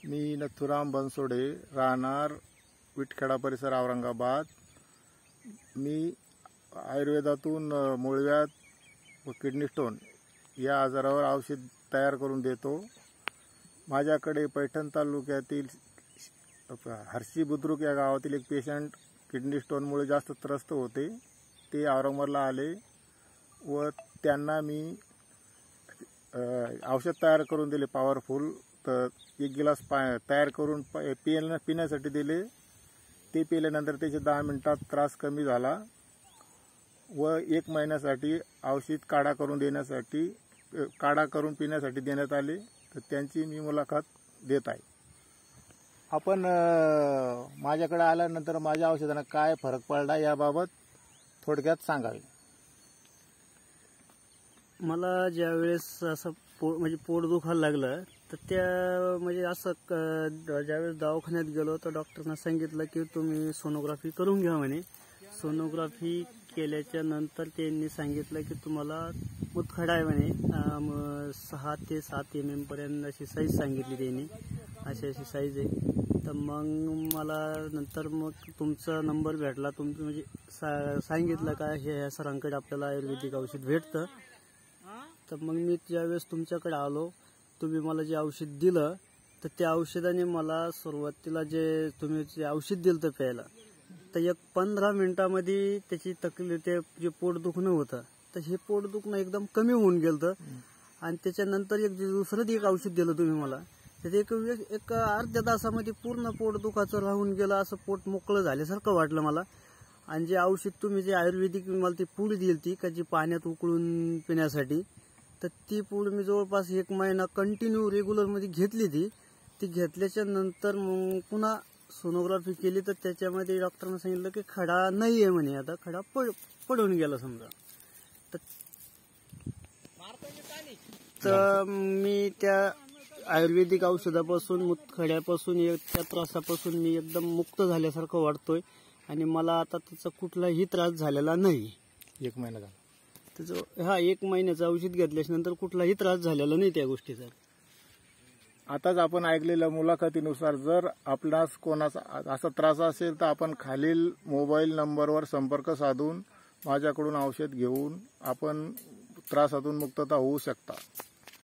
मी नथुराम बनसोडे, राहणार विटखेडा परिसर, औरंगाबाद। मी आयुर्वेदातून मूळव्याध व किडनी स्टोन या आजारावर औषध तयार करून देतो। माझ्याकडे पैठण तालुक्यातील हर्षी बुद्रुक या गावातील एक पेशंट किडनी स्टोनमुळे जास्त त्रस्त होते। ते औरंगाबादला आले व त्यांना मी औषध तयार करून दिले पॉवरफुल। तर एक गिलास तयार करून पिण्यासाठी दिले। ते पिल्यानंतर त्याचे 10 मिनिटात त्रास कमी झाला व 1 महिन्यासाठी औषध काढा करून पिण्यासाठी देण्यात आले। तर त्यांची मी मुलाखत देत आहे। आपण माझ्याकडे आल्यानंतर माझ्या औषधांना काय फरक पडला याबाबत थोडक्यात सांगावे। मला ज्यावेळेस असं म्हणजे पोट दुखायला लागलं तर त्या म्हणजे असं ज्यावेळेस दवाखान्यात गेलो तर डॉक्टरना सांगितलं की तुम्ही सोनोग्राफी करून घ्या म्हणे। सोनोग्राफी केल्याच्या नंतर त्यांनी सांगितलं की तुम्हाला मुतखडा आहे म्हणे। 6 ते 7 mm पर्यंत अशी साईज सांगितली त्यांनी, अशी साईज आहे। तर मग मला नंतर मग तुमचा नंबर भेटला। तुमचं म्हणजे सांगितलं का हे सरांकडे आपल्याला आयुर्वेदिक औषध भेटतं। तर मग मी ज्यावेळेस तुमच्याकडे आलो, तुम्ही मला जे औषध दिलं तर त्या औषधाने मला सुरुवातीला तुम्ही जे औषध दिलं तर प्यायला, तर एक 15 मिनिटांमध्ये त्याची तकलीफ, ते जे पोट दुखणं होतं तर हे पोट दुखणं एकदम कमी होऊन गेलं। आणि त्याच्यानंतर दुसरं एक औषध दिलं तुम्ही मला, तर एक अर्ध्या तासामध्ये पूर्ण पोट दुखाचं राहून गेलं, असं पोट मोकळं झाल्यासारखं वाटलं मला। आणि जे औषध तुम्ही जे आयुर्वेदिक मला ती पूड दिली ती का जी पाण्यात उकळून पिण्यासाठी, तर ती पूड मी जवळपास 1 महिना कंटिन्यू रेग्युलर मध्ये घेतली। ती घेतल्याच्या नंतर मग पुन्हा सोनोग्राफी केली तर त्याच्यामध्ये डॉक्टरने सांगितलं की खडा नाही आहे म्हणे, आता खडा पडून गेला समजा। तर मी त्या आयुर्वेदिक औषधापासून, मुतखड्यापासून, त्या त्रासापासून मी एकदम मुक्त झाल्यासारखं वाटतोय आणि मला आता त्याचा कुठलाही त्रास झालेला नाही। 1 महिना झाला त्याचं 1 महिन्याचं औषध घेतल्यानंतर कुठलाही त्रास झालेला नाही त्या गोष्टीचा। आताच आपण ऐकलेल्या मुलाखतीनुसार जर आपणास कोणाचा असा त्रास असेल तर आपण खालील मोबाईल नंबरवर संपर्क साधून माझ्याकडून औषध घेऊन आपण त्रासातून मुक्तता होऊ शकता।